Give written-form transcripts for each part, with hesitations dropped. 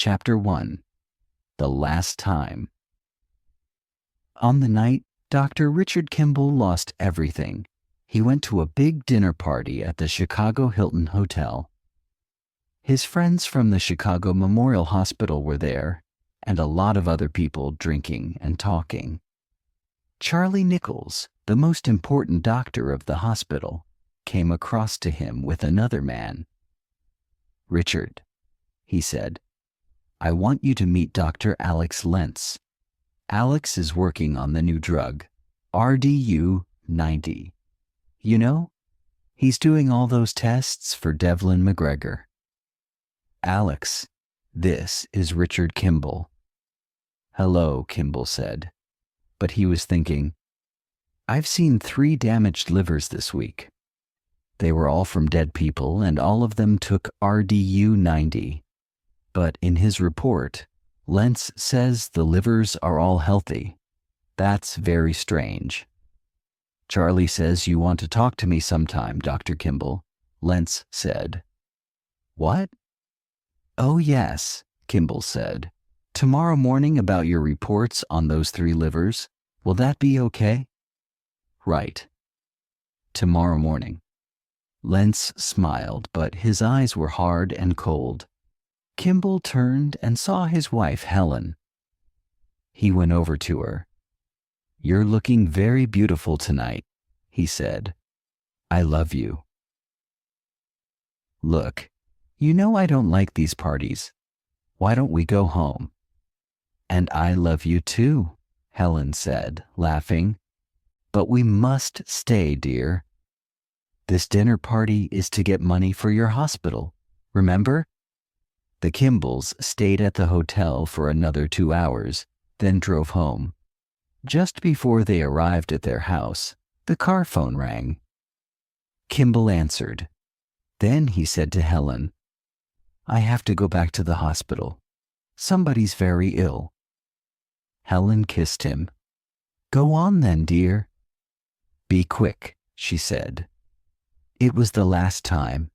Chapter 1. The Last Time. On the night Dr. Richard Kimball lost everything, he went to a big dinner party at the Chicago Hilton Hotel. His friends from the Chicago Memorial Hospital were there, and a lot of other people drinking and talking. Charlie Nichols, the most important doctor of the hospital, came across to him with another man. "Richard," he said, "I want you to meet Dr. Alex Lentz. Alex is working on the new drug, RDU-90. You know, he's doing all those tests for Devlin McGregor." "Alex, this is Richard Kimball." "Hello," Kimball said, but he was thinking, "I've seen 3 damaged livers this week. They were all from dead people, and all of them took RDU-90. But in his report, Lentz says the livers are all healthy. That's very strange." "Charlie says you want to talk to me sometime, Dr. Kimball," Lentz said. "What?" "Oh yes," Kimball said. "Tomorrow morning about your reports on those 3 livers. Will that be okay?" "Right. Tomorrow morning." Lentz smiled, but his eyes were hard and cold. Kimball turned and saw his wife, Helen. He went over to her. "You're looking very beautiful tonight," he said. "I love you." "Look, you know I don't like these parties. Why don't we go home?" "And I love you too," Helen said, laughing. "But we must stay, dear. This dinner party is to get money for your hospital, remember?" The Kimballs stayed at the hotel for another 2 hours, then drove home. Just before they arrived at their house, the car phone rang. Kimball answered. Then he said to Helen, "I have to go back to the hospital. Somebody's very ill." Helen kissed him. "Go on then, dear." "Be quick," she said. It was the last time.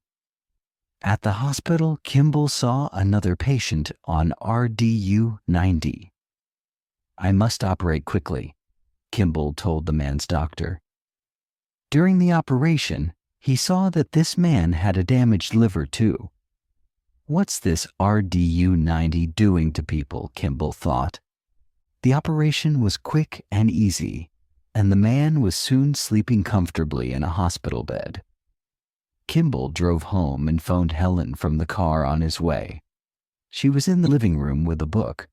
At the hospital, Kimball saw another patient on RDU-90. "I must operate quickly," Kimball told the man's doctor. During the operation, he saw that this man had a damaged liver too. What's this RDU-90 doing to people, Kimball thought. The operation was quick and easy, and the man was soon sleeping comfortably in a hospital bed. Kimball drove home and phoned Helen from the car on his way. She was in the living room with a book.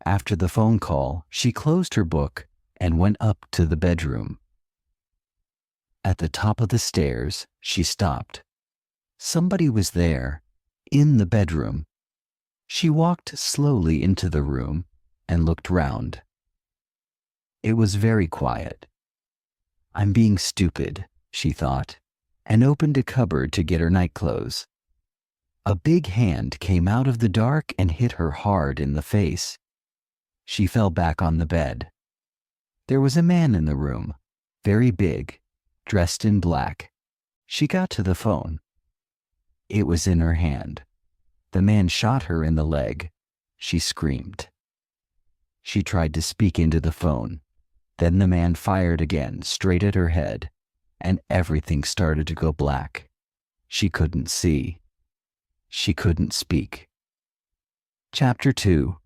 After the phone call, she closed her book and went up to the bedroom. At the top of the stairs, she stopped. Somebody was there, in the bedroom. She walked slowly into the room and looked round. It was very quiet. "I'm being stupid," she thought, and opened a cupboard to get her nightclothes. A big hand came out of the dark and hit her hard in the face. She fell back on the bed. There was a man in the room, very big, dressed in black. She got to the phone. It was in her hand. The man shot her in the leg. She screamed. She tried to speak into the phone. Then the man fired again, straight at her head, and everything started to go black. She couldn't see. She couldn't speak. Chapter 2.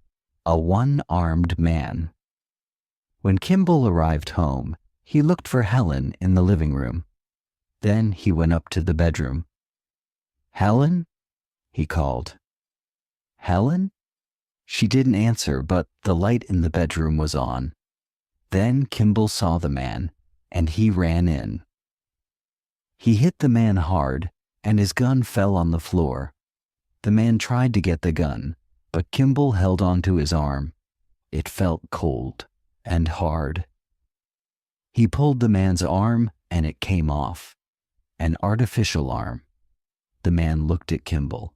A One-Armed Man. When Kimball arrived home, he looked for Helen in the living room. Then he went up to the bedroom. "Helen?" he called. "Helen?" She didn't answer, but the light in the bedroom was on. Then Kimball saw the man, and he ran in. He hit the man hard, and his gun fell on the floor. The man tried to get the gun, but Kimball held onto his arm. It felt cold and hard. He pulled the man's arm, and it came off. An artificial arm. The man looked at Kimball.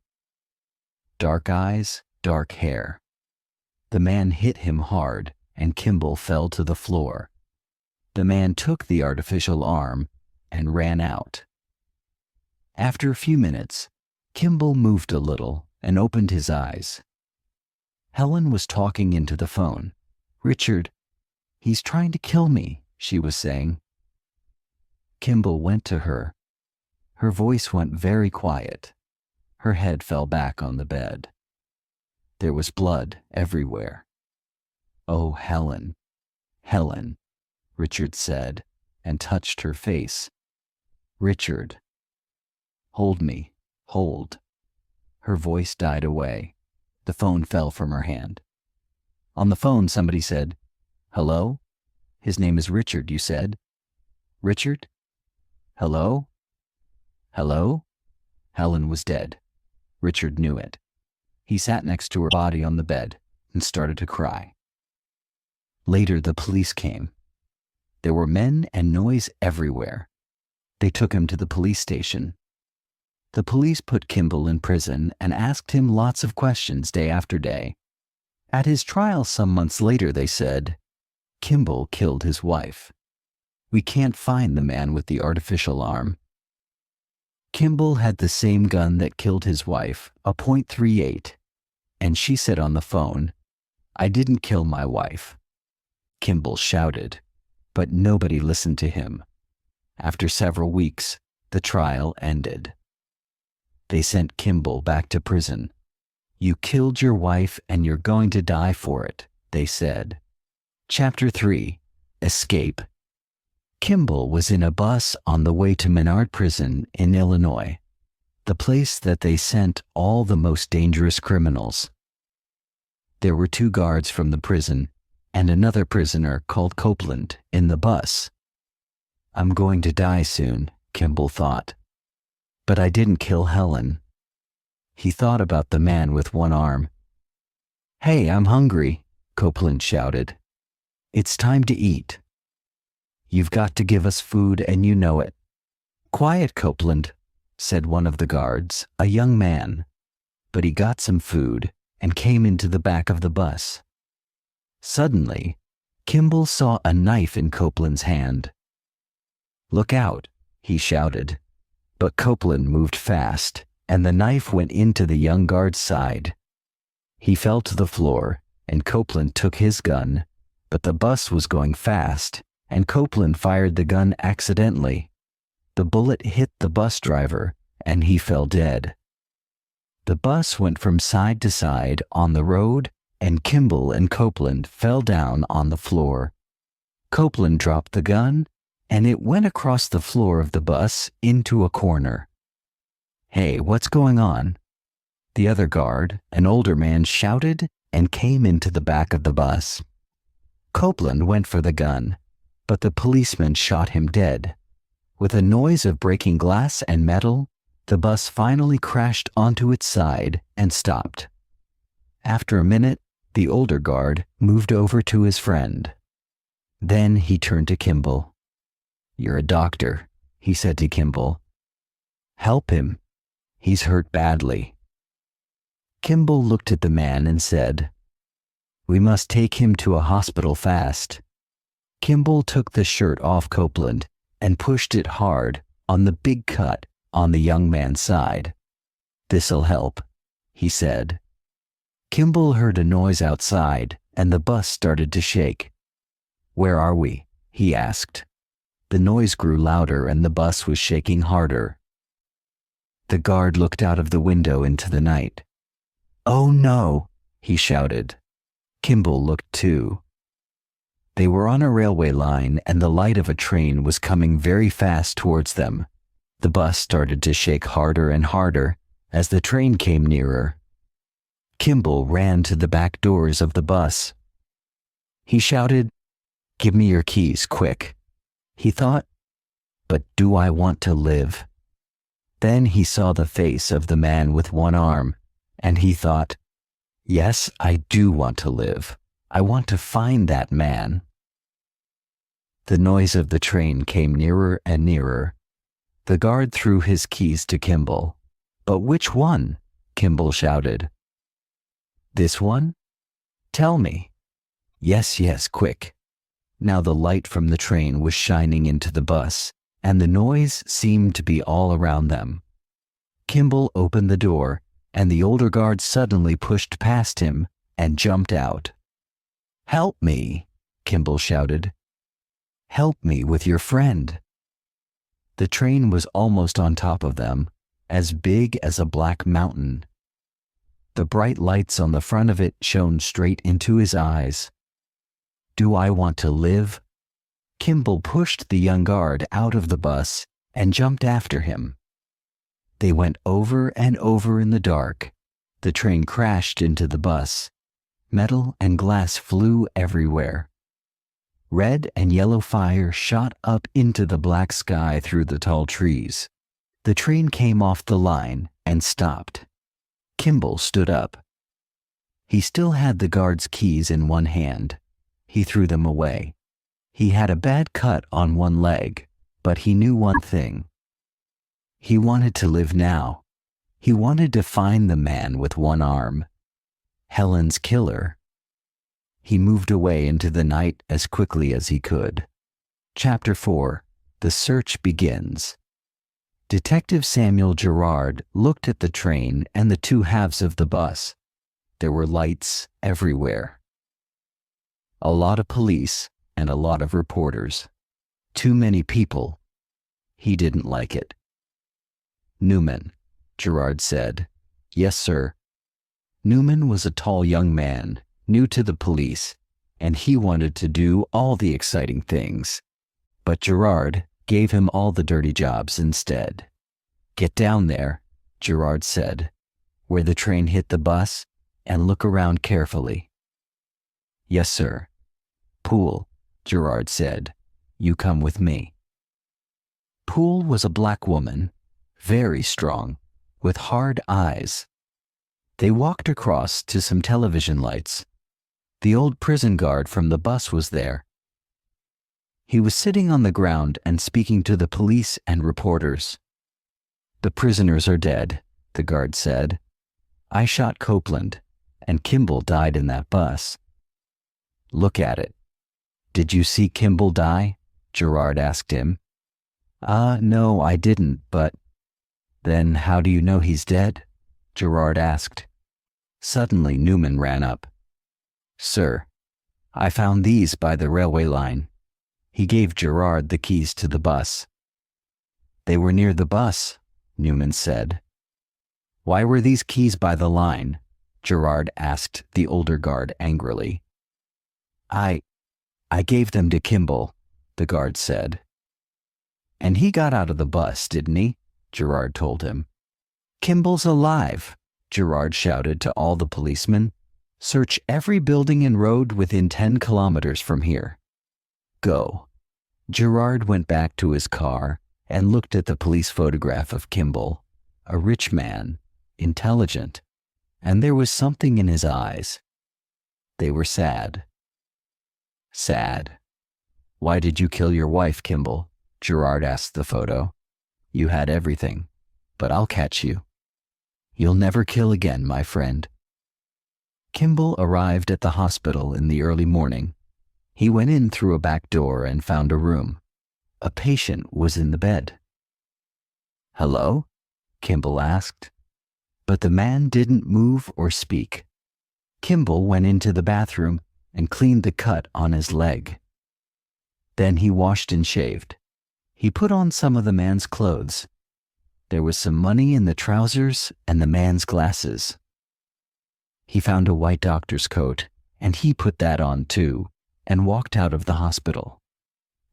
Dark eyes, dark hair. The man hit him hard, and Kimball fell to the floor. The man took the artificial arm and ran out. After a few minutes, Kimball moved a little and opened his eyes. Helen was talking into the phone. "Richard, he's trying to kill me," she was saying. Kimball went to her. Her voice went very quiet. Her head fell back on the bed. There was blood everywhere. "Oh, Helen, Helen," Richard said, and touched her face. "Richard, hold me, hold." Her voice died away. The phone fell from her hand. On the phone, somebody said, "Hello? His name is Richard, you said? Richard? Hello? Hello?" Helen was dead. Richard knew it. He sat next to her body on the bed and started to cry. Later, the police came. There were men and noise everywhere. They took him to the police station. The police put Kimball in prison and asked him lots of questions day after day. At his trial some months later, they said, "Kimball killed his wife. We can't find the man with the artificial arm." Kimball had the same gun that killed his wife, a .38, and she said on the phone, "I didn't kill my wife." Kimball shouted, but nobody listened to him. After several weeks, the trial ended. They sent Kimball back to prison. "You killed your wife and you're going to die for it," they said. Chapter 3: Escape. Kimball was in a bus on the way to Menard Prison in Illinois, the place that they sent all the most dangerous criminals. There were 2 guards from the prison and another prisoner called Copeland in the bus. "I'm going to die soon," Kimball thought. "But I didn't kill Helen." He thought about the man with one arm. "Hey, I'm hungry," Copeland shouted. "It's time to eat. You've got to give us food and you know it." "Quiet, Copeland," said one of the guards, a young man. But he got some food and came into the back of the bus. Suddenly, Kimball saw a knife in Copeland's hand. "Look out," he shouted. But Copeland moved fast, and the knife went into the young guard's side. He fell to the floor, and Copeland took his gun, but the bus was going fast, and Copeland fired the gun accidentally. The bullet hit the bus driver, and he fell dead. The bus went from side to side on the road, and Kimball and Copeland fell down on the floor. Copeland dropped the gun, and it went across the floor of the bus into a corner. "Hey, what's going on?" The other guard, an older man, shouted and came into the back of the bus. Copeland went for the gun, but the policeman shot him dead. With a noise of breaking glass and metal, the bus finally crashed onto its side and stopped. After a minute, the older guard moved over to his friend. Then he turned to Kimball. "You're a doctor," he said to Kimball. "Help him. He's hurt badly." Kimball looked at the man and said, "We must take him to a hospital fast." Kimball took the shirt off Copeland and pushed it hard on the big cut on the young man's side. "This'll help," he said. Kimball heard a noise outside and the bus started to shake. "Where are we?" he asked. The noise grew louder and the bus was shaking harder. The guard looked out of the window into the night. "Oh no," he shouted. Kimball looked too. They were on a railway line and the light of a train was coming very fast towards them. The bus started to shake harder and harder as the train came nearer. Kimball ran to the back doors of the bus. He shouted, "Give me your keys, quick." He thought, "But do I want to live?" Then he saw the face of the man with one arm, and he thought, "Yes, I do want to live. I want to find that man." The noise of the train came nearer and nearer. The guard threw his keys to Kimball. "But which one?" Kimball shouted. "This one? Tell me." "Yes, yes, quick." Now the light from the train was shining into the bus, and the noise seemed to be all around them. Kimball opened the door, and the older guard suddenly pushed past him and jumped out. "Help me!" Kimball shouted. "Help me with your friend." The train was almost on top of them, as big as a black mountain. The bright lights on the front of it shone straight into his eyes. "Do I want to live?" Kimball pushed the young guard out of the bus and jumped after him. They went over and over in the dark. The train crashed into the bus. Metal and glass flew everywhere. Red and yellow fire shot up into the black sky through the tall trees. The train came off the line and stopped. Kimball stood up. He still had the guard's keys in one hand. He threw them away. He had a bad cut on one leg, but he knew one thing. He wanted to live now. He wanted to find the man with one arm, Helen's killer. He moved away into the night as quickly as he could. Chapter 4. The Search Begins. Detective Samuel Gerard looked at the train and the two halves of the bus. There were lights everywhere. A lot of police and a lot of reporters. Too many people. He didn't like it. "Newman," Gerard said. "Yes, sir." Newman was a tall young man, new to the police, and he wanted to do all the exciting things. But Gerard gave him all the dirty jobs instead. "Get down there," Gerard said, "where the train hit the bus, and look around carefully." "Yes, sir." "Poole," Gerard said, "you come with me." Poole was a black woman, very strong, with hard eyes. They walked across to some television lights. The old prison guard from the bus was there. He was sitting on the ground and speaking to the police and reporters. "The prisoners are dead," the guard said. "I shot Copeland, and Kimball died in that bus." "Look at it." "Did you see Kimball die?" Gerard asked him. No, I didn't, but..." "Then how do you know he's dead?" Gerard asked. Suddenly Newman ran up. "Sir, I found these by the railway line." He gave Gerard the keys to the bus. "They were near the bus," Newman said. "Why were these keys by the line?" Gerard asked the older guard angrily. I gave them to Kimball," the guard said. "And he got out of the bus, didn't he?" Gerard told him. "Kimball's alive," Gerard shouted to all the policemen. "Search every building and road within 10 kilometers from here. Go." Gerard went back to his car and looked at the police photograph of Kimball, a rich man, intelligent, and there was something in his eyes. They were sad. "Sad. Why did you kill your wife, Kimball?" Gerard asked the photo. "You had everything, but I'll catch you. You'll never kill again, my friend." Kimball arrived at the hospital in the early morning. He went in through a back door and found a room. A patient was in the bed. "Hello?" Kimball asked. But the man didn't move or speak. Kimball went into the bathroom and cleaned the cut on his leg. Then he washed and shaved. He put on some of the man's clothes. There was some money in the trousers and the man's glasses. He found a white doctor's coat, and he put that on too, and walked out of the hospital.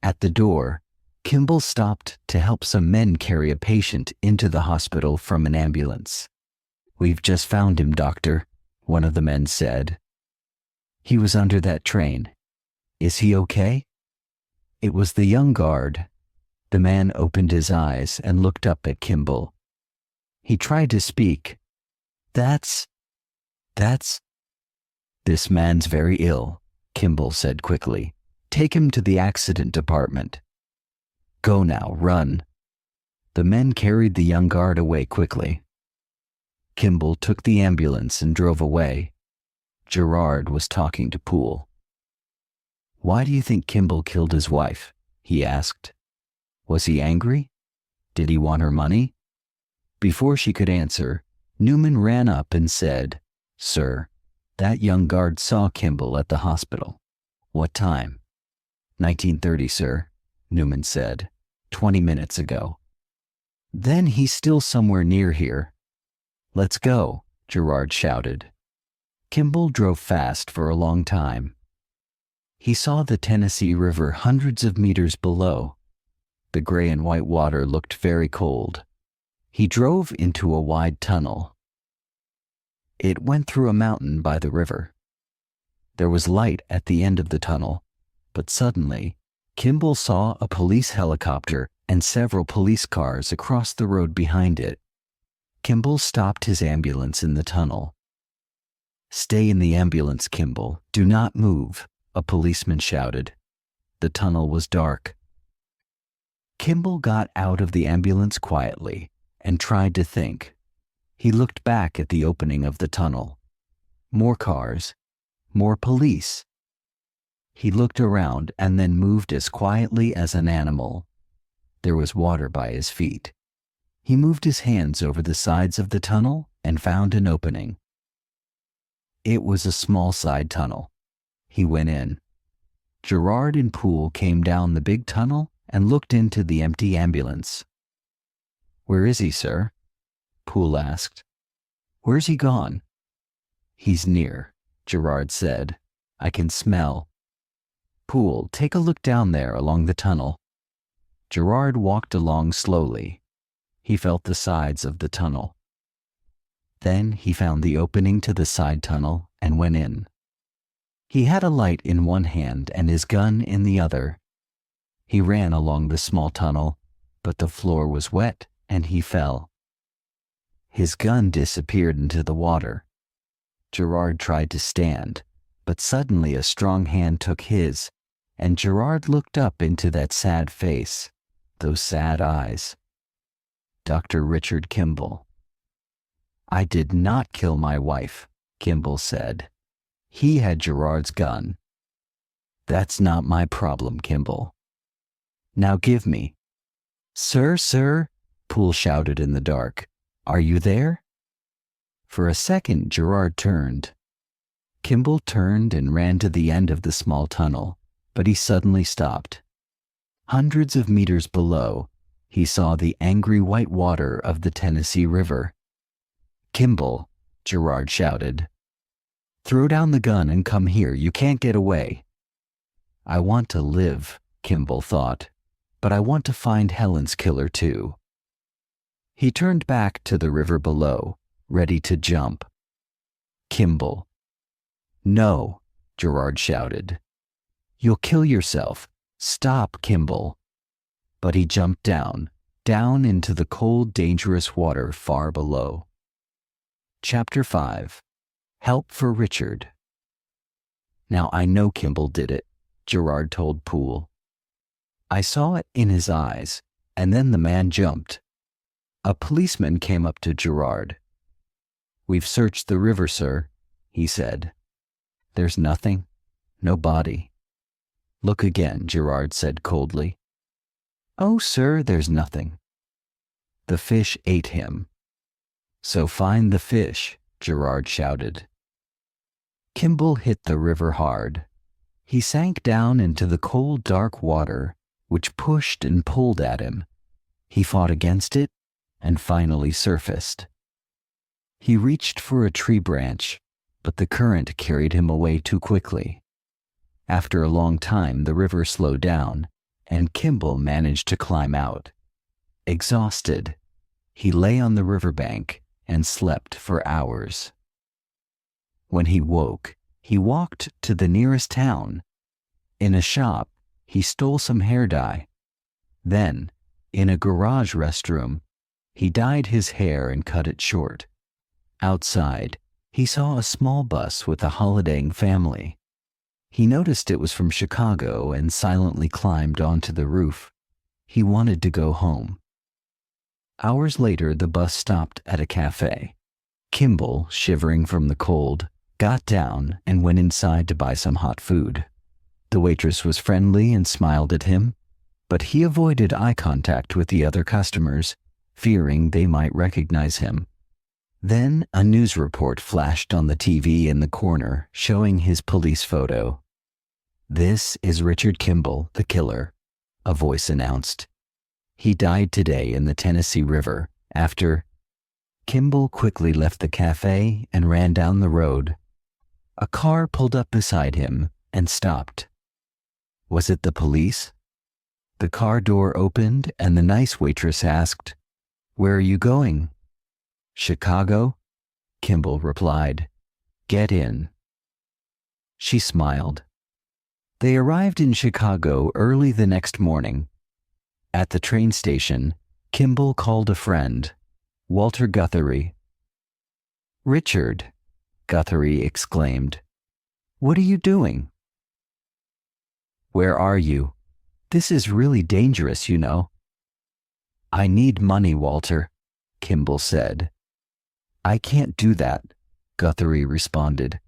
At the door, Kimball stopped to help some men carry a patient into the hospital from an ambulance. "We've just found him, doctor," one of the men said. "He was under that train. Is he okay?" It was the young guard. The man opened his eyes and looked up at Kimball. He tried to speak. That's... "This man's very ill," Kimball said quickly. "Take him to the accident department. Go now, run." The men carried the young guard away quickly. Kimball took the ambulance and drove away. Gerard was talking to Poole. "Why do you think Kimball killed his wife?" he asked. "Was he angry? Did he want her money?" Before she could answer, Newman ran up and said, "Sir, That young guard saw Kimball at the hospital. What time? 19:30, sir, Newman said. 20 minutes ago. Then he's still somewhere near here. Let's go, Gerard shouted. Kimball drove fast for a long time. He saw the Tennessee River hundreds of meters below. The gray and white water looked very cold. He drove into a wide tunnel. It went through a mountain by the river. There was light at the end of the tunnel, but suddenly, Kimball saw a police helicopter and several police cars across the road behind it. Kimball stopped his ambulance in the tunnel. Stay in the ambulance, Kimball. Do not move, a policeman shouted. The tunnel was dark. Kimball got out of the ambulance quietly and tried to think. He looked back at the opening of the tunnel. More cars, more police. He looked around and then moved as quietly as an animal. There was water by his feet. He moved his hands over the sides of the tunnel and found an opening. It was a small side tunnel. He went in. Gerard and Poole came down the big tunnel and looked into the empty ambulance. Where is he, sir? Poole asked. Where's he gone? He's near, Gerard said. I can smell. Poole, take a look down there along the tunnel. Gerard walked along slowly. He felt the sides of the tunnel. Then he found the opening to the side tunnel and went in. He had a light in one hand and his gun in the other. He ran along the small tunnel, but the floor was wet and he fell. His gun disappeared into the water. Gerard tried to stand, but suddenly a strong hand took his, and Gerard looked up into that sad face, those sad eyes. Dr. Richard Kimball. I did not kill my wife, Kimball said. He had Gerard's gun. That's not my problem, Kimball. Now give me. Sir, Poole shouted in the dark. Are you there? For a second, Gerard turned. Kimball turned and ran to the end of the small tunnel, but he suddenly stopped. Hundreds of meters below, he saw the angry white water of the Tennessee River. Kimball, Gerard shouted. Throw down the gun and come here. You can't get away. I want to live, Kimball thought, but I want to find Helen's killer too. He turned back to the river below, ready to jump. Kimball. No, Gerard shouted. You'll kill yourself. Stop, Kimball. But he jumped down into the cold, dangerous water far below. Chapter 5. Help for Richard. Now I know Kimball did it, Gerard told Poole. I saw it in his eyes, and then the man jumped. A policeman came up to Gerard. We've searched the river, sir, he said. There's nothing, no body. Look again, Gerard said coldly. Oh, sir, there's nothing. The fish ate him. So find the fish, Gerard shouted. Kimball hit the river hard. He sank down into the cold, dark water, which pushed and pulled at him. He fought against it and finally surfaced. He reached for a tree branch, but the current carried him away too quickly. After a long time, the river slowed down, and Kimball managed to climb out. Exhausted, he lay on the riverbank and slept for hours. When he woke, he walked to the nearest town. In a shop, he stole some hair dye. Then, in a garage restroom, he dyed his hair and cut it short. Outside, he saw a small bus with a holidaying family. He noticed it was from Chicago and silently climbed onto the roof. He wanted to go home. Hours later, the bus stopped at a cafe. Kimball, shivering from the cold, got down and went inside to buy some hot food. The waitress was friendly and smiled at him, but he avoided eye contact with the other customers, fearing they might recognize him. Then a news report flashed on the TV in the corner showing his police photo. "This is Richard Kimball, the killer," a voice announced. "He died today in the Tennessee River after—" Kimball quickly left the cafe and ran down the road. A car pulled up beside him and stopped. Was it the police? The car door opened and the nice waitress asked, "Where are you going?" "Chicago," Kimball replied. "Get in." She smiled. They arrived in Chicago early the next morning. At the train station, Kimball called a friend, Walter Guthrie. "Richard," Guthrie exclaimed, "what are you doing?" "Where are you? This is really dangerous, you know." "I need money, Walter," Kimball said. "I can't do that," Guthrie responded.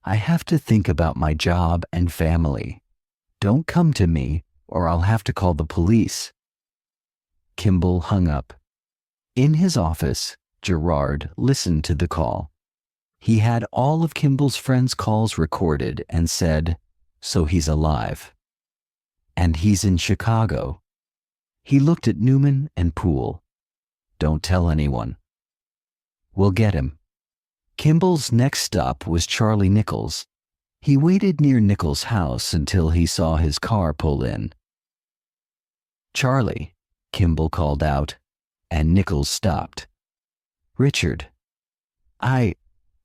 "I have to think about my job and family. Don't come to me, or I'll have to call the police." Kimball hung up. In his office, Gerard listened to the call. He had all of Kimball's friends' calls recorded and said, "So he's alive. And he's in Chicago." He looked at Newman and Poole. "Don't tell anyone. We'll get him." Kimball's next stop was Charlie Nichols. He waited near Nichols' house until he saw his car pull in. "Charlie," Kimball called out, and Nichols stopped. "Richard."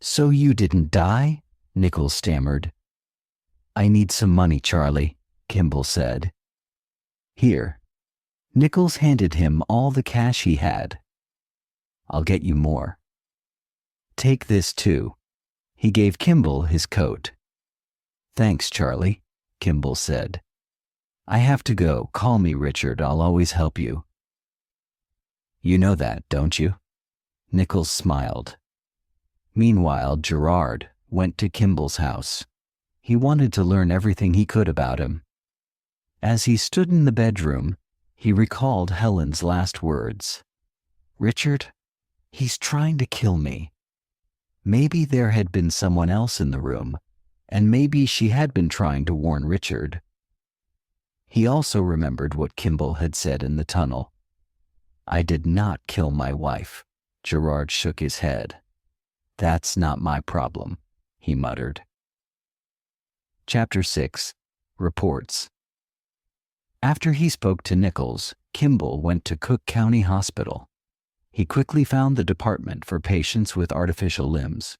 So you didn't die?" Nichols stammered. "I need some money, Charlie," Kimball said. "Here." Nichols handed him all the cash he had. "I'll get you more. Take this too." He gave Kimball his coat. "Thanks, Charlie," Kimball said. "I have to go. Call me, Richard. I'll always help you." "You know that, don't you?" Nichols smiled. Meanwhile, Gerard went to Kimball's house. He wanted to learn everything he could about him. As he stood in the bedroom, he recalled Helen's last words. "Richard, he's trying to kill me." Maybe there had been someone else in the room, and maybe she had been trying to warn Richard. He also remembered what Kimball had said in the tunnel. "I did not kill my wife." Gerard shook his head. "That's not my problem," he muttered. Chapter 6. Reports. After he spoke to Nichols, Kimball went to Cook County Hospital. He quickly found the department for patients with artificial limbs.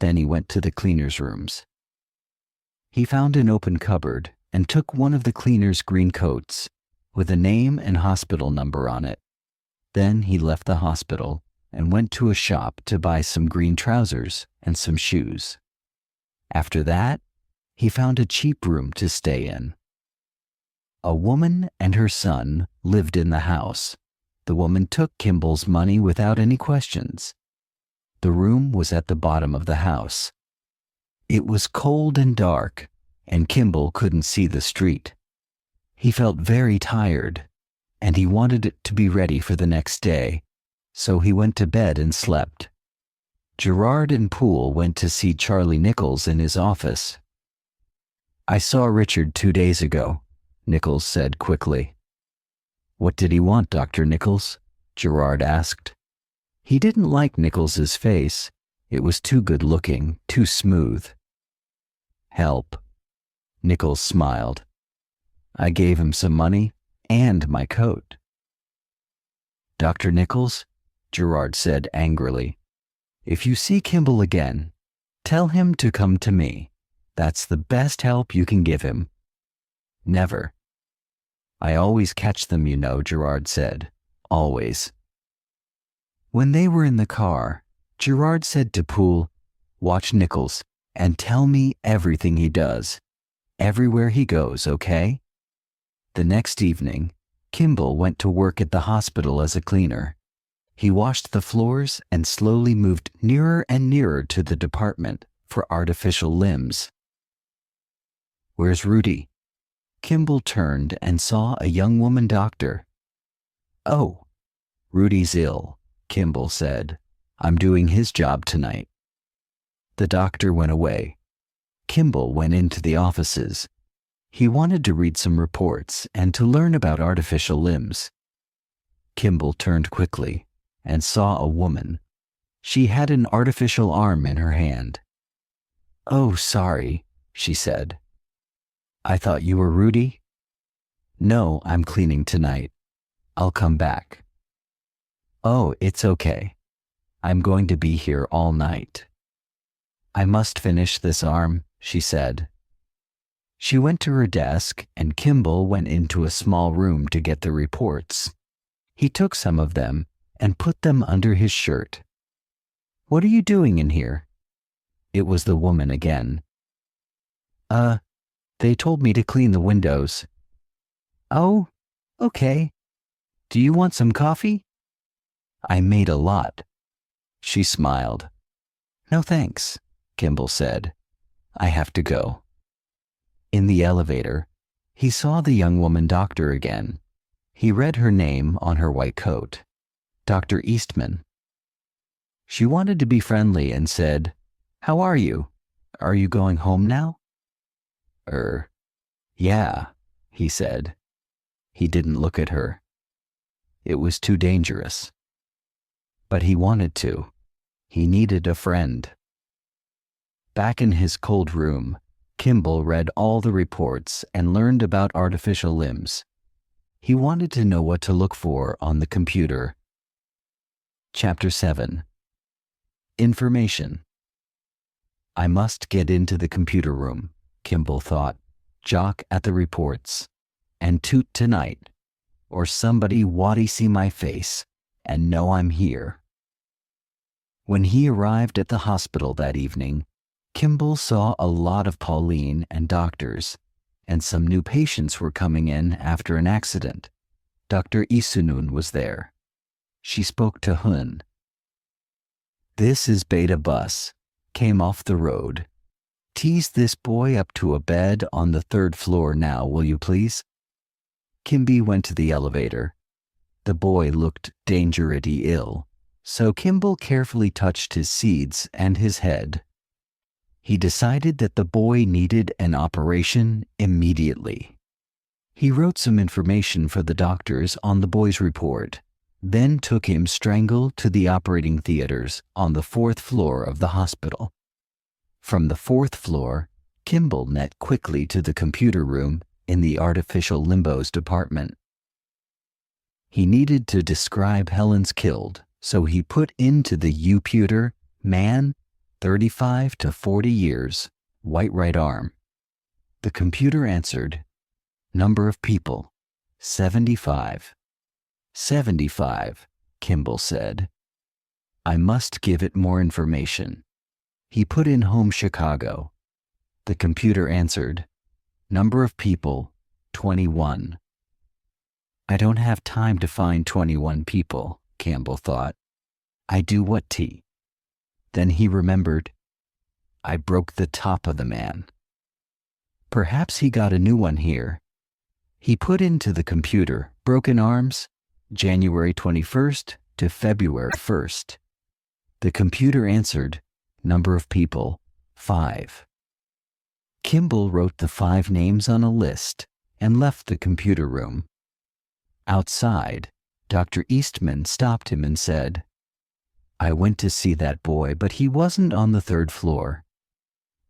Then he went to the cleaners' rooms. He found an open cupboard and took one of the cleaners' green coats with a name and hospital number on it. Then he left the hospital and went to a shop to buy some green trousers and some shoes. After that, he found a cheap room to stay in. A woman and her son lived in the house. The woman took Kimball's money without any questions. The room was at the bottom of the house. It was cold and dark, and Kimball couldn't see the street. He felt very tired, and he wanted it to be ready for the next day, so he went to bed and slept. Gerard and Poole went to see Charlie Nichols in his office. "I saw Richard 2 days ago," Nichols said quickly. "What did he want, Dr. Nichols?" Gerard asked. He didn't like Nichols's face. It was too good-looking, too smooth. "Help." Nichols smiled. "I gave him some money and my coat." "Dr. Nichols," Gerard said angrily, "if you see Kimball again, tell him to come to me. That's the best help you can give him." "Never." "I always catch them, you know," Gerard said. "Always." When they were in the car, Gerard said to Poole, "Watch Nichols and tell me everything he does. Everywhere he goes, okay?" The next evening, Kimball went to work at the hospital as a cleaner. He washed the floors and slowly moved nearer and nearer to the department for artificial limbs. "Where's Rudy?" Kimball turned and saw a young woman doctor. "Oh, Rudy's ill," Kimball said. I'm doing his job tonight." The doctor went away. Kimball went into the offices. He wanted to read some reports and to learn about artificial limbs. Kimball turned quickly and saw a woman. She had an artificial arm in her hand. "Oh, sorry," she said. "I thought you were Rudy?" "No, I'm cleaning tonight. I'll come back." "Oh, it's okay. I'm going to be here all night." "I must finish this arm," she said. She went to her desk and Kimball went into a small room to get the reports. He took some of them and put them under his shirt. "What are you doing in here?" It was the woman again. They told me to clean the windows." "Oh, okay. Do you want some coffee?" "I made a lot." She smiled. "No thanks," Kimball said. "I have to go." In the elevator, he saw the young woman doctor again. He read her name on her white coat. Dr. Eastman. She wanted to be friendly and said, "How are you? Are you going home now?" Yeah," he said. He didn't look at her. It was too dangerous. But he wanted to. He needed a friend. Back in his cold room, Kimball read all the reports and learned about artificial limbs. He wanted to know what to look for on the computer. Chapter 7. Information. I must get into the computer room, Kimball thought, jock at the reports, and toot tonight, or somebody waddy see my face and know I'm here. When he arrived at the hospital that evening, Kimball saw a lot of Pauline and doctors, and some new patients were coming in after an accident. Dr. Isunun was there. She spoke to Hun. "This is Beta Bus. Came off the road. Tease this boy up to a bed on the 3rd floor now, will you please?" Kimby went to the elevator. The boy looked dangerously ill, so Kimball carefully touched his seeds and his head. He decided that the boy needed an operation immediately. He wrote some information for the doctors on the boy's report, then took him strangled to the operating theaters on the 4th floor of the hospital. From the 4th floor, Kimball net quickly to the computer room in the artificial limbos department. He needed to describe Helen's killed, so he put into the U-puter, man, 35 to 40 years, white right arm. The computer answered, "Number of people, 75. 75, Kimball said. "I must give it more information." He put in home Chicago. The computer answered, "Number of people, 21. "I don't have time to find 21 people, Campbell thought. "I do what, T?" Then he remembered, "I broke the top of the man. Perhaps he got a new one here." He put into the computer, broken arms, January 21st to February 1st. The computer answered, "Number of people, 5. Kimball wrote the 5 names on a list and left the computer room. Outside, Dr. Eastman stopped him and said, "I went to see that boy, but he wasn't on the 3rd floor.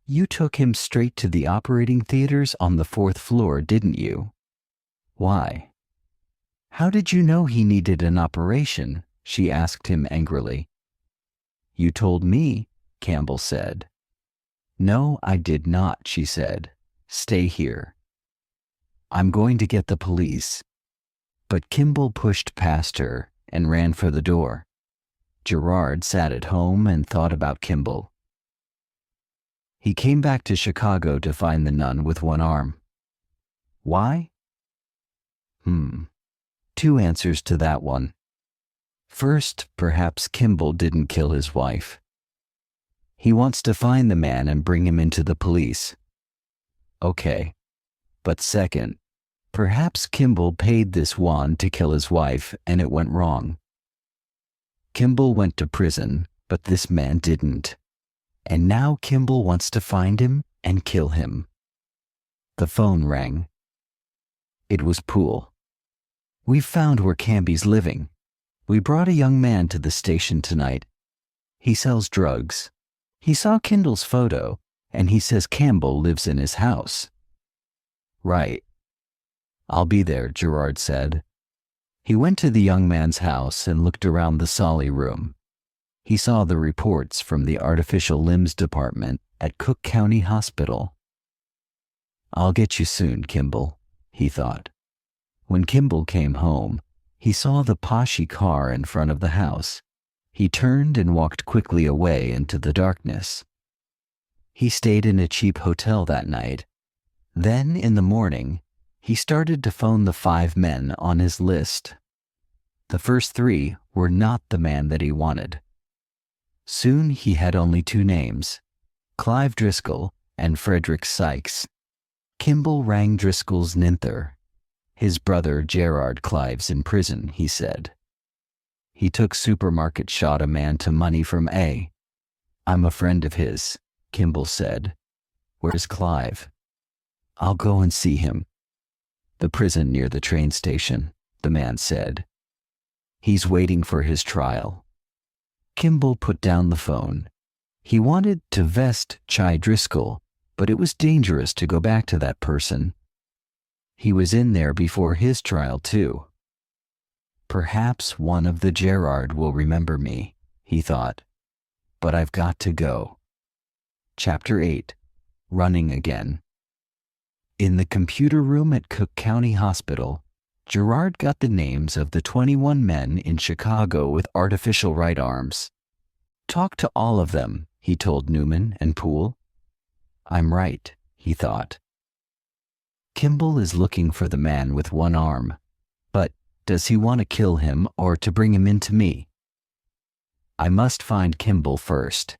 You took him straight to the operating theaters on the 4th floor, didn't you?" "Why?" "How did you know he needed an operation?" she asked him angrily. "You told me," Campbell said. "No, I did not," she said. "Stay here. I'm going to get the police." But Kimball pushed past her and ran for the door. Gerard sat at home and thought about Kimball. He came back to Chicago to find the nun with one arm. Why? 2 answers to that one. First, perhaps Kimball didn't kill his wife. He wants to find the man and bring him into the police. Okay. But second, perhaps Kimball paid this Juan to kill his wife and it went wrong. Kimball went to prison, but this man didn't. And now Kimball wants to find him and kill him. The phone rang. It was Poole. "We've found where Canby's living. We brought a young man to the station tonight. He sells drugs. He saw Kendall's photo, and he says Campbell lives in his house." "Right. I'll be there," Gerard said. He went to the young man's house and looked around the Solly room. He saw the reports from the artificial limbs department at Cook County Hospital. "I'll get you soon, Kimball," he thought. When Kimball came home, he saw the poshy car in front of the house. He turned and walked quickly away into the darkness. He stayed in a cheap hotel that night. Then, in the morning, he started to phone the 5 men on his list. The first 3 were not the man that he wanted. Soon he had only 2 names, Clive Driscoll and Frederick Sykes. Kimball rang Driscoll's Ninther. "His brother Gerard Clive's in prison," he said. "He took supermarket shot a man to money from A. I'm a friend of his," Kimball said. "Where's Clive?" "I'll go and see him." "The prison near the train station," the man said. "He's waiting for his trial." Kimball put down the phone. He wanted to vest Chai Driscoll, but it was dangerous to go back to that person. He was in there before his trial, too. "Perhaps one of the Gerard will remember me," he thought. "But I've got to go." Chapter 8. Running Again. In the computer room at Cook County Hospital, Gerard got the names of the 21 men in Chicago with artificial right arms. "Talk to all of them," he told Newman and Poole. "I'm right," he thought. Kimball is looking for the man with one arm, but does he want to kill him or to bring him into me? I must find Kimball first.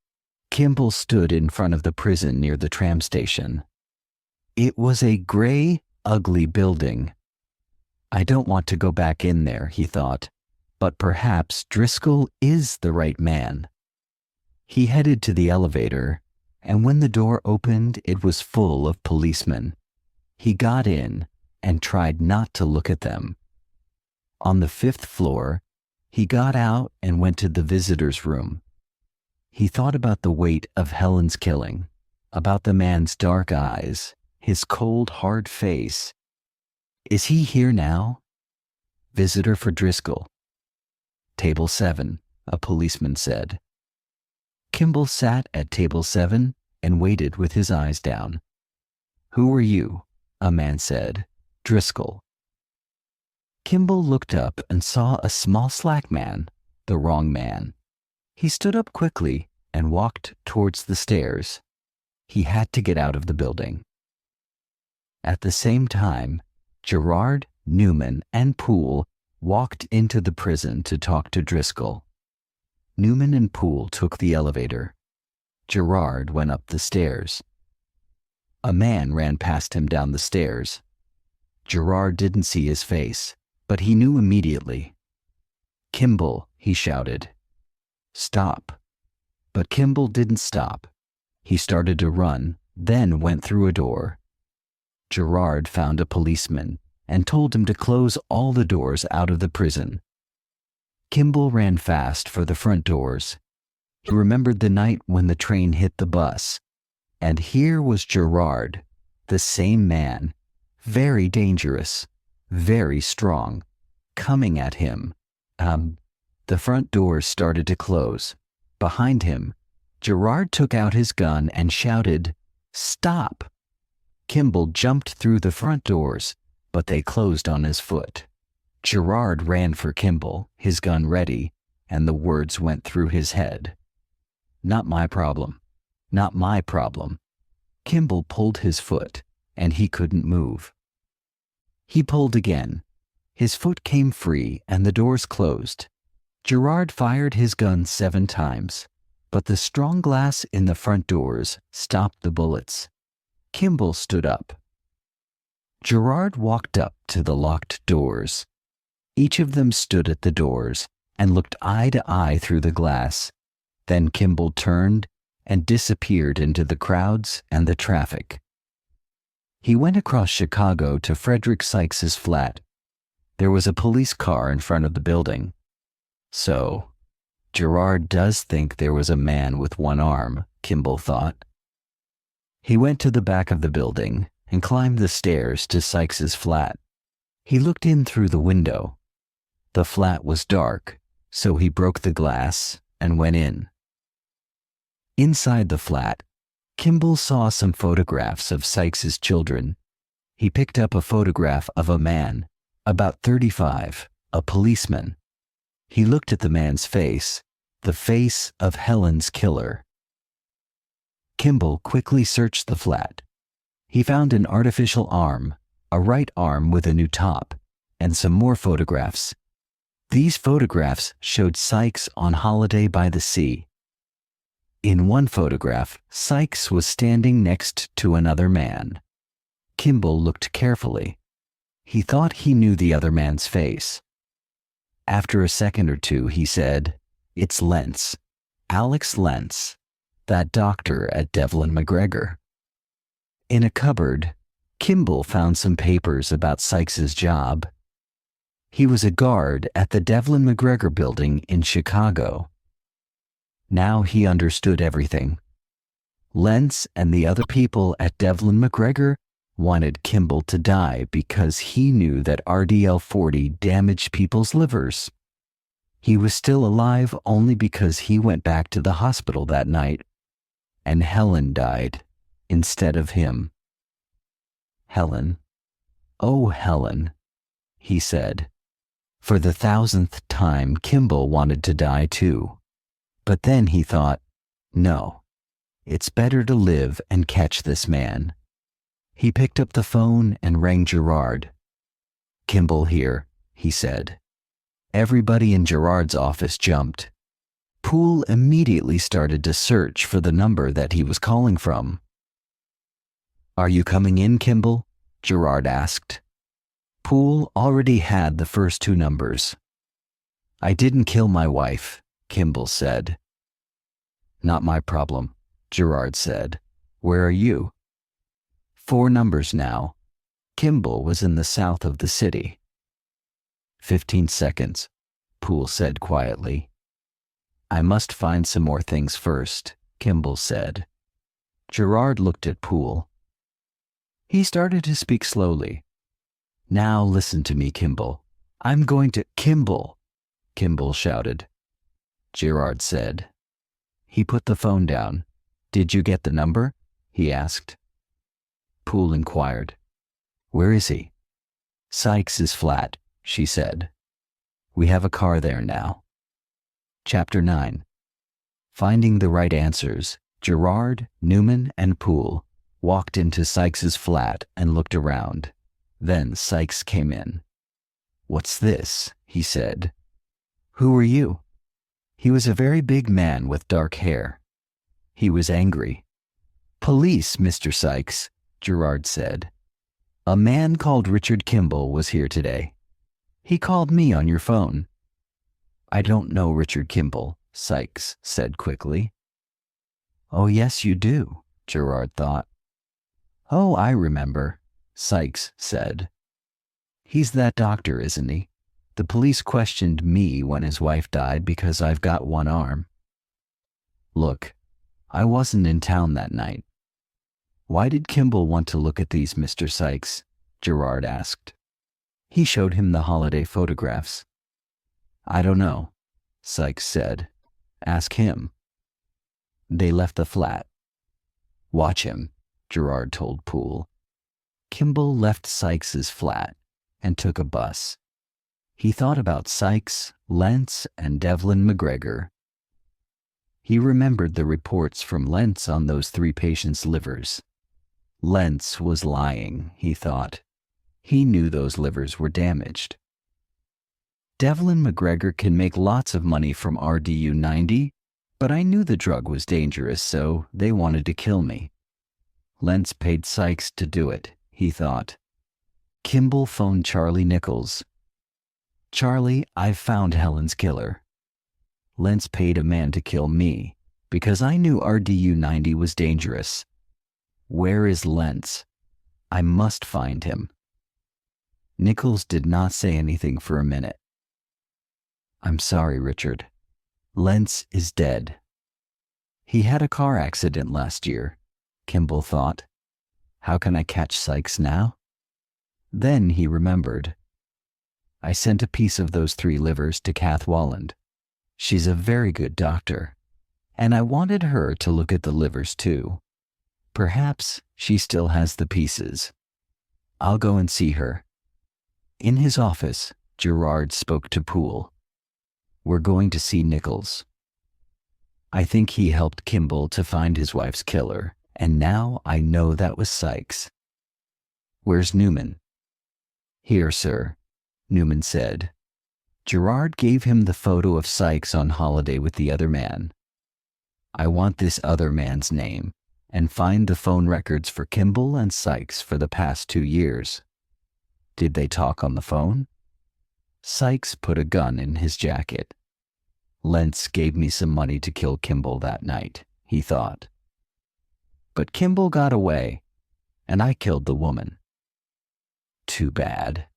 Kimball stood in front of the prison near the tram station. It was a gray, ugly building. I don't want to go back in there, he thought, but perhaps Driscoll is the right man. He headed to the elevator, and when the door opened, it was full of policemen. He got in and tried not to look at them. On the 5th floor, he got out and went to the visitor's room. He thought about the weight of Helen's killing, about the man's dark eyes, his cold, hard face. Is he here now? Visitor for Driscoll. Table 7, a policeman said. Kimball sat at table 7 and waited with his eyes down. Who are you? A man said. Driscoll. Kimball looked up and saw a small slack man, the wrong man. He stood up quickly and walked towards the stairs. He had to get out of the building. At the same time, Gerard, Newman, and Poole walked into the prison to talk to Driscoll. Newman and Poole took the elevator. Gerard went up the stairs. A man ran past him down the stairs. Gerard didn't see his face, but he knew immediately. Kimball, he shouted. Stop. But Kimball didn't stop. He started to run, then went through a door. Gerard found a policeman and told him to close all the doors out of the prison. Kimball ran fast for the front doors. He remembered the night when the train hit the bus. And here was Gerard, the same man, very dangerous, very strong, coming at him. The front doors started to close. Behind him, Gerard took out his gun and shouted, "Stop!" Kimball jumped through the front doors, but they closed on his foot. Gerard ran for Kimball, his gun ready, and the words went through his head. Not my problem. Not my problem. Kimball pulled his foot, and he couldn't move. He pulled again. His foot came free, and the doors closed. Gerard fired his gun 7 times, but the strong glass in the front doors stopped the bullets. Kimball stood up. Gerard walked up to the locked doors. Each of them stood at the doors and looked eye to eye through the glass. Then Kimball turned and disappeared into the crowds and the traffic. He went across Chicago to Frederick Sykes's flat. There was a police car in front of the building. So, Gerard does think there was a man with one arm, Kimball thought. He went to the back of the building and climbed the stairs to Sykes's flat. He looked in through the window. The flat was dark, so he broke the glass and went in. Inside the flat, Kimball saw some photographs of Sykes's children. He picked up a photograph of a man, about 35, a policeman. He looked at the man's face, the face of Helen's killer. Kimball quickly searched the flat. He found an artificial arm, a right arm with a new top, and some more photographs. These photographs showed Sykes on holiday by the sea. In one photograph, Sykes was standing next to another man. Kimball looked carefully. He thought he knew the other man's face. After a second or two, he said, "It's Lentz, Alex Lentz, that doctor at Devlin McGregor." In a cupboard, Kimball found some papers about Sykes's job. He was a guard at the Devlin McGregor building in Chicago. Now he understood everything. Lentz and the other people at Devlin McGregor wanted Kimball to die because he knew that RDL-40 damaged people's livers. He was still alive only because he went back to the hospital that night, and Helen died instead of him. "Helen, oh Helen," he said. For the 1,000th time, Kimball wanted to die too. But then he thought, no, it's better to live and catch this man. He picked up the phone and rang Gerard. "Kimball here," he said. Everybody in Gerard's office jumped. Poole immediately started to search for the number that he was calling from. "Are you coming in, Kimball?" Gerard asked. Poole already had the first two numbers. "I didn't kill my wife," Kimball said. "Not my problem," Gerard said. "Where are you?" 4 numbers now. Kimball was in the south of the city. 15 seconds, Poole said quietly. "I must find some more things first," Kimball said. Gerard looked at Poole. He started to speak slowly. "Now listen to me, Kimball. I'm going to—" "Kimball!" Kimball shouted. Gerard said. He put the phone down. "Did you get the number?" he asked. Poole inquired. "Where is he?" "Sykes' flat," she said. "We have a car there now." Chapter 9. Finding the right answers, Gerard, Newman, and Poole walked into Sykes' flat and looked around. Then Sykes came in. "What's this?" he said. "Who are you?" He was a very big man with dark hair. He was angry. "Police, Mr. Sykes," Gerard said. "A man called Richard Kimball was here today. He called me on your phone." "I don't know Richard Kimball," Sykes said quickly. "Oh, yes, you do," Gerard thought. "Oh, I remember," Sykes said. "He's that doctor, isn't he? The police questioned me when his wife died because I've got one arm." "Look, I wasn't in town that night." "Why did Kimball want to look at these, Mr. Sykes?" Gerard asked. He showed him the holiday photographs. "I don't know," Sykes said. "Ask him." They left the flat. "Watch him," Gerard told Poole. Kimball left Sykes' flat and took a bus. He thought about Sykes, Lentz, and Devlin McGregor. He remembered the reports from Lentz on those 3 patients' livers. Lentz was lying, he thought. He knew those livers were damaged. Devlin McGregor can make lots of money from RDU-90, but I knew the drug was dangerous, so they wanted to kill me. Lentz paid Sykes to do it, he thought. Kimball phoned Charlie Nichols. "Charlie, I've found Helen's killer." Lentz paid a man to kill me because I knew RDU-90 was dangerous. Where is Lentz? I must find him." Nichols did not say anything for a minute. "I'm sorry, Richard. Lentz is dead." "He had a car accident last year," Kimball thought. "How can I catch Sykes now?" Then he remembered. "I sent a piece of those 3 livers to Kath Walland. She's a very good doctor, and I wanted her to look at the livers too. Perhaps she still has the pieces. I'll go and see her." In his office, Gerard spoke to Poole. "We're going to see Nichols. I think he helped Kimball to find his wife's killer, and now I know that was Sykes." "Where's Newman?" "Here, sir," Newman said. Gerard gave him the photo of Sykes on holiday with the other man. "I want this other man's name, and find the phone records for Kimball and Sykes for the past 2 years. Did they talk on the phone?" "Sykes put a gun in his jacket. Lentz gave me some money to kill Kimball that night," he thought. "But Kimball got away, and I killed the woman. Too bad."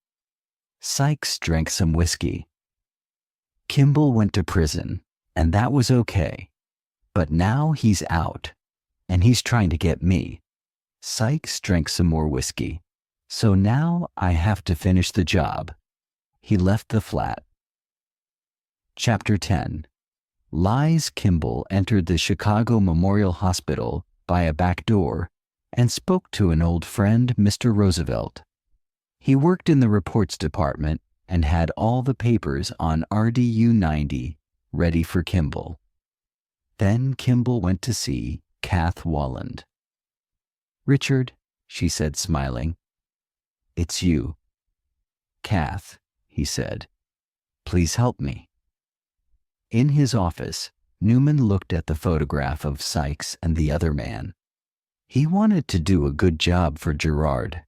Sykes drank some whiskey. "Kimball went to prison, and that was okay. But now he's out, and he's trying to get me." Sykes drank some more whiskey. "So now I have to finish the job." He left the flat. Chapter 10. Liz Kimball entered the Chicago Memorial Hospital by a back door and spoke to an old friend, Mr. Roosevelt. He worked in the reports department and had all the papers on RDU-90 ready for Kimball. Then Kimball went to see Kath Walland. "Richard," she said, smiling. "It's you." "Kath," he said, "please help me." In his office, Newman looked at the photograph of Sykes and the other man. He wanted to do a good job for Gerard.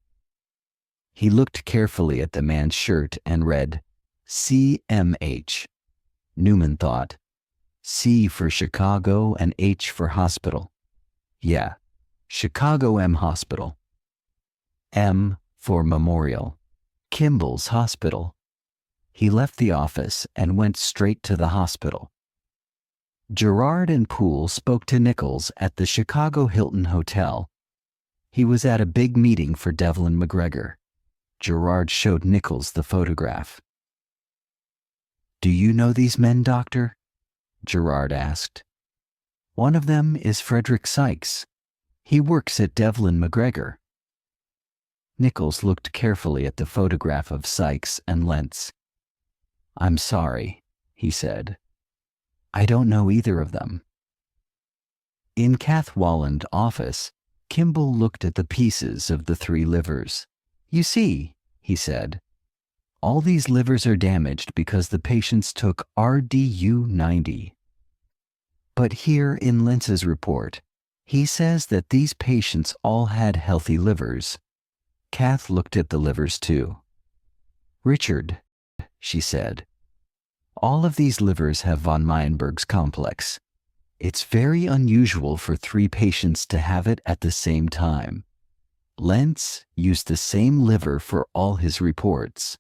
He looked carefully at the man's shirt and read CMH. Newman thought, C for Chicago and H for hospital. Yeah, Chicago M Hospital. M for Memorial. Kimball's Hospital. He left the office and went straight to the hospital. Gerard and Poole spoke to Nichols at the Chicago Hilton Hotel. He was at a big meeting for Devlin McGregor. Gerard showed Nichols the photograph. "Do you know these men, Doctor?" Gerard asked. "One of them is Frederick Sykes. He works at Devlin McGregor." Nichols looked carefully at the photograph of Sykes and Lentz. "I'm sorry," he said. "I don't know either of them." In Kath Walland's office, Kimball looked at the pieces of the 3 livers. "You see," he said, "all these livers are damaged because the patients took RDU-90. But here in Lentz's report, he says that these patients all had healthy livers." Kath looked at the livers too. "Richard," she said, "all of these livers have von Meyenberg's complex. It's very unusual for 3 patients to have it at the same time. Lentz used the same liver for all his reports.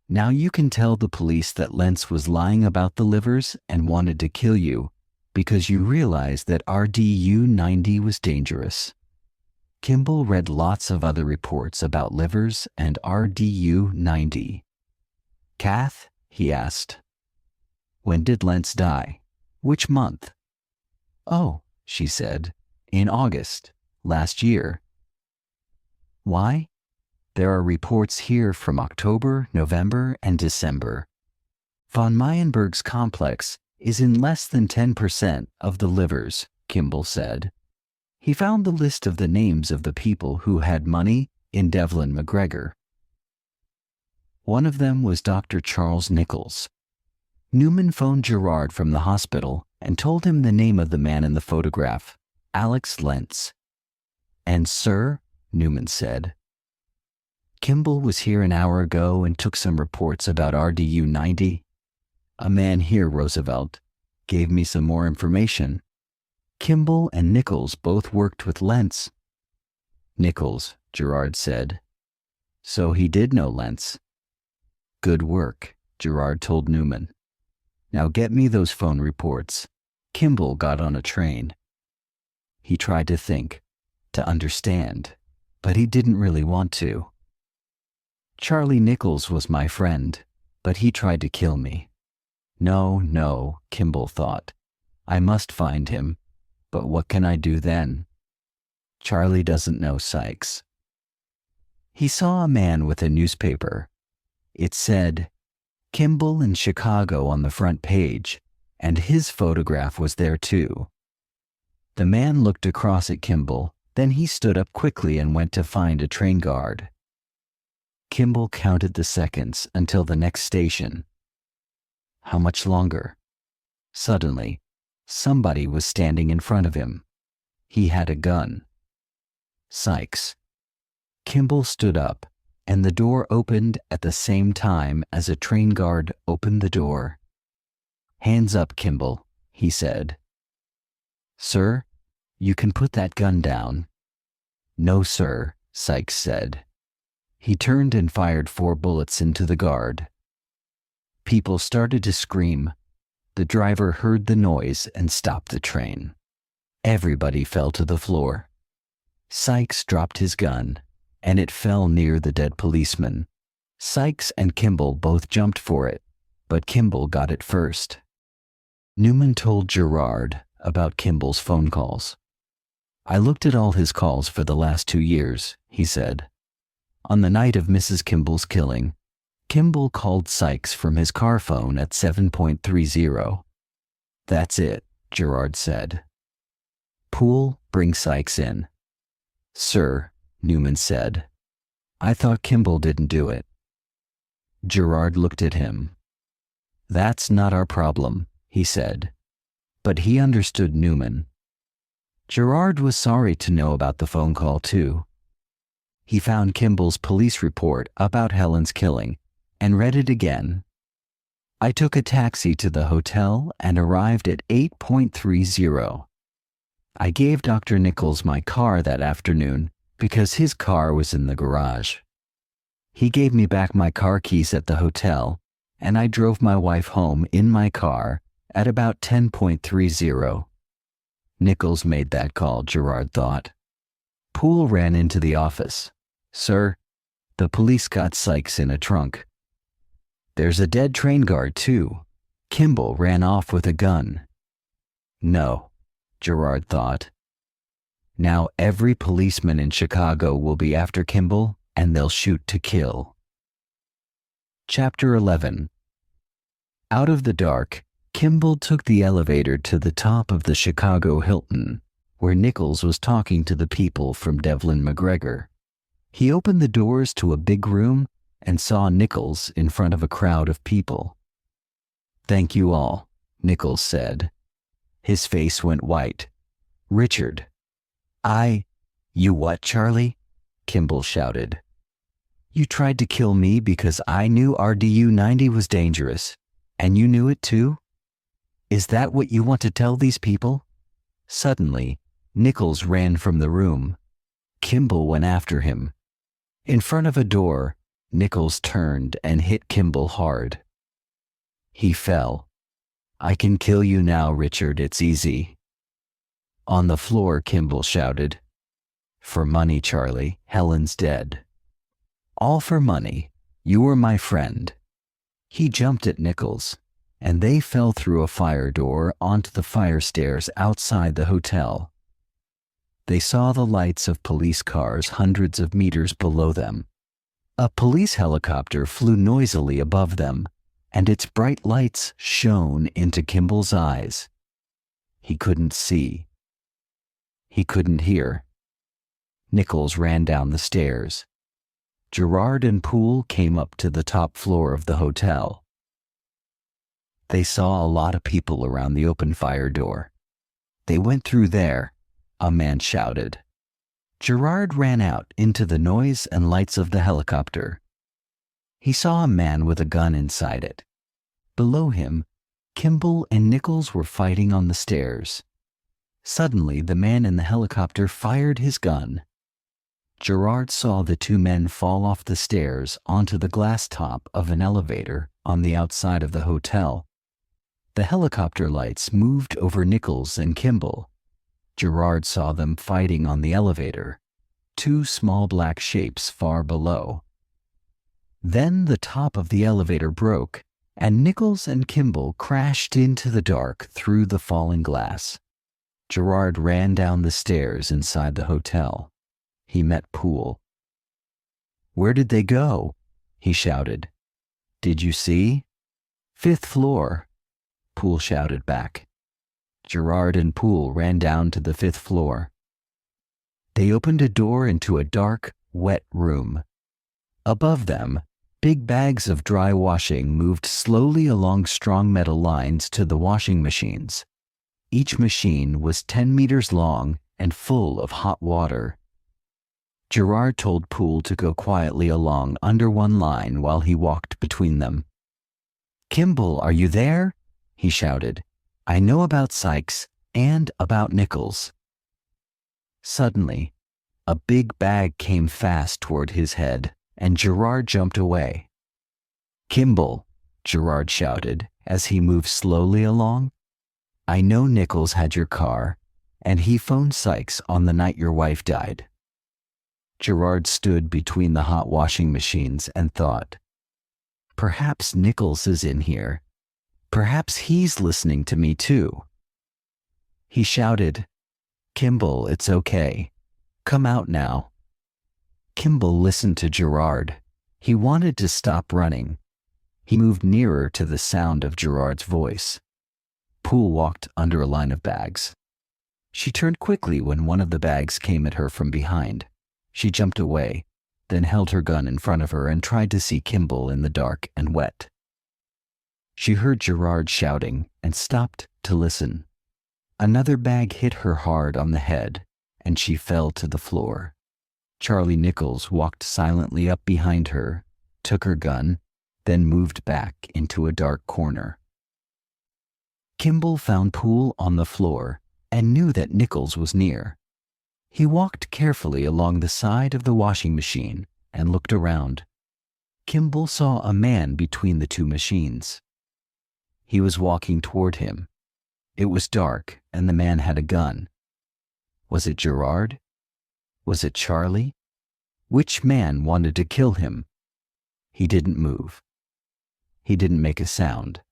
Now you can tell the police that Lentz was lying about the livers and wanted to kill you because you realized that RDU-90 was dangerous." Kimball read lots of other reports about livers and RDU-90. "Kath," he asked, "when did Lentz die? Which month?" "Oh," she said, "in August, last year." "Why?" "There are reports here from October, November, and December. Von Meyenberg's complex is in less than 10% of the livers," Kimball said. He found the list of the names of the people who had money in Devlin McGregor. One of them was Dr. Charles Nichols. Newman phoned Gerard from the hospital and told him the name of the man in the photograph, Alex Lentz. "And sir," Newman said, "Kimball was here an hour ago and took some reports about RDU-90. A man here, Roosevelt, gave me some more information. Kimball and Nichols both worked with Lentz. Nichols, Gerard said. So he did know Lentz. Good work, Gerard told Newman. Now get me those phone reports. Kimball got on a train. He tried to think, to understand, but he didn't really want to. Charlie Nichols was my friend, but he tried to kill me. No, Kimball thought. I must find him, but what can I do then? Charlie doesn't know Sykes. He saw a man with a newspaper. It said, Kimball in Chicago on the front page, and his photograph was there too. The man looked across at Kimball, then he stood up quickly and went to find a train guard. Kimball counted the seconds until the next station. How much longer? Suddenly, somebody was standing in front of him. He had a gun. Sykes. Kimball stood up, and the door opened at the same time as a train guard opened the door. Hands up, Kimball, he said. Sir, you can put that gun down. No, sir, Sykes said. He turned and fired 4 bullets into the guard. People started to scream. The driver heard the noise and stopped the train. Everybody fell to the floor. Sykes dropped his gun, and it fell near the dead policeman. Sykes and Kimball both jumped for it, but Kimball got it first. Newman told Gerard about Kimball's phone calls. I looked at all his calls for the last 2 years, he said. On the night of Mrs. Kimball's killing, Kimball called Sykes from his car phone at 7.30. That's it, Gerard said. Poole, bring Sykes in. Sir, Newman said. I thought Kimball didn't do it. Gerard looked at him. That's not our problem, he said. But he understood Newman. Gerard was sorry to know about the phone call too. He found Kimball's police report about Helen's killing and read it again. I took a taxi to the hotel and arrived at 8.30. I gave Dr. Nichols my car that afternoon because his car was in the garage. He gave me back my car keys at the hotel, and I drove my wife home in my car at about 10.30. Nichols made that call, Gerard thought. Poole ran into the office. Sir, the police got Sykes in a trunk. There's a dead train guard, too. Kimball ran off with a gun. No, Gerard thought. Now every policeman in Chicago will be after Kimball, and they'll shoot to kill. Chapter 11. Out of the dark, Kimball took the elevator to the top of the Chicago Hilton, where Nichols was talking to the people from Devlin McGregor. He opened the doors to a big room and saw Nichols in front of a crowd of people. Thank you all, Nichols said. His face went white. Richard. You what, Charlie? Kimball shouted. You tried to kill me because I knew RDU-90 was dangerous, and you knew it too? Is that what you want to tell these people? Suddenly, Nichols ran from the room. Kimball went after him. In front of a door, Nichols turned and hit Kimball hard. He fell. I can kill you now, Richard, it's easy. On the floor, Kimball shouted. For money, Charlie, Helen's dead. All for money. You were my friend. He jumped at Nichols, and they fell through a fire door onto the fire stairs outside the hotel. They saw the lights of police cars hundreds of meters below them. A police helicopter flew noisily above them, and its bright lights shone into Kimball's eyes. He couldn't see. He couldn't hear. Nichols ran down the stairs. Gerard and Poole came up to the top floor of the hotel. They saw a lot of people around the open fire door. They went through there, a man shouted. Gerard ran out into the noise and lights of the helicopter. He saw a man with a gun inside it. Below him, Kimball and Nichols were fighting on the stairs. Suddenly, the man in the helicopter fired his gun. Gerard saw the two men fall off the stairs onto the glass top of an elevator on the outside of the hotel. The helicopter lights moved over Nichols and Kimball. Gerard saw them fighting on the elevator, two small black shapes far below. Then the top of the elevator broke, and Nichols and Kimball crashed into the dark through the falling glass. Gerard ran down the stairs inside the hotel. He met Poole. "Where did they go?" he shouted. "Did you see?" "Fifth floor," Poole shouted back. Gerard and Poole ran down to the fifth floor. They opened a door into a dark, wet room. Above them, big bags of dry washing moved slowly along strong metal lines to the washing machines. Each machine was 10 meters long and full of hot water. Gerard told Poole to go quietly along under one line while he walked between them. "Kimball, are you there?" he shouted. "I know about Sykes and about Nichols." Suddenly, a big bag came fast toward his head, and Gerard jumped away. "Kimball," Gerard shouted as he moved slowly along, "I know Nichols had your car, and he phoned Sykes on the night your wife died." Gerard stood between the hot washing machines and thought, "Perhaps Nichols is in here. Perhaps he's listening to me too." He shouted, "Kimball, it's okay. Come out now." Kimball listened to Gerard. He wanted to stop running. He moved nearer to the sound of Gerard's voice. Poole walked under a line of bags. She turned quickly when one of the bags came at her from behind. She jumped away, then held her gun in front of her and tried to see Kimball in the dark and wet. She heard Gerard shouting and stopped to listen. Another bag hit her hard on the head, and she fell to the floor. Charlie Nichols walked silently up behind her, took her gun, then moved back into a dark corner. Kimball found Poole on the floor and knew that Nichols was near. He walked carefully along the side of the washing machine and looked around. Kimball saw a man between the two machines. He was walking toward him. It was dark, and the man had a gun. Was it Gerard? Was it Charlie? Which man wanted to kill him? He didn't move. He didn't make a sound.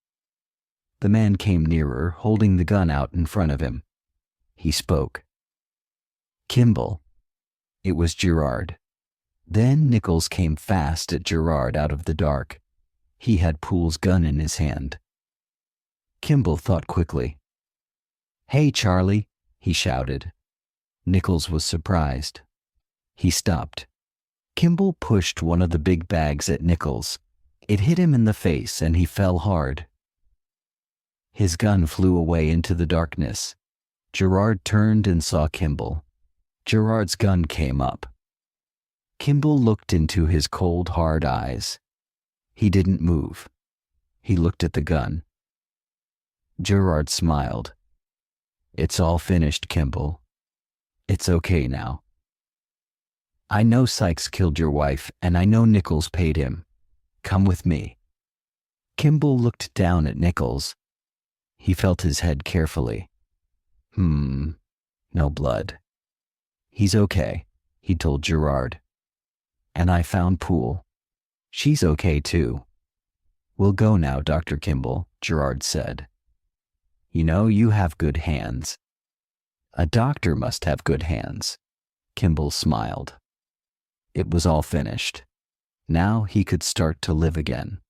The man came nearer, holding the gun out in front of him. He spoke. "Kimball." It was Gerard. Then Nichols came fast at Gerard out of the dark. He had Poole's gun in his hand. Kimball thought quickly. "Hey, Charlie," he shouted. Nichols was surprised. He stopped. Kimball pushed one of the big bags at Nichols. It hit him in the face and he fell hard. His gun flew away into the darkness. Gerard turned and saw Kimball. Gerard's gun came up. Kimball looked into his cold, hard eyes. He didn't move. He looked at the gun. Gerard smiled. "It's all finished, Kimball. It's okay now. I know Sykes killed your wife, and I know Nichols paid him. Come with me." Kimball looked down at Nichols. He felt his head carefully. No blood. "He's okay," he told Gerard. "And I found Poole. She's okay too." "We'll go now, Dr. Kimball," Gerard said. "You know, you have good hands." "A doctor must have good hands." Kimball smiled. It was all finished. Now he could start to live again.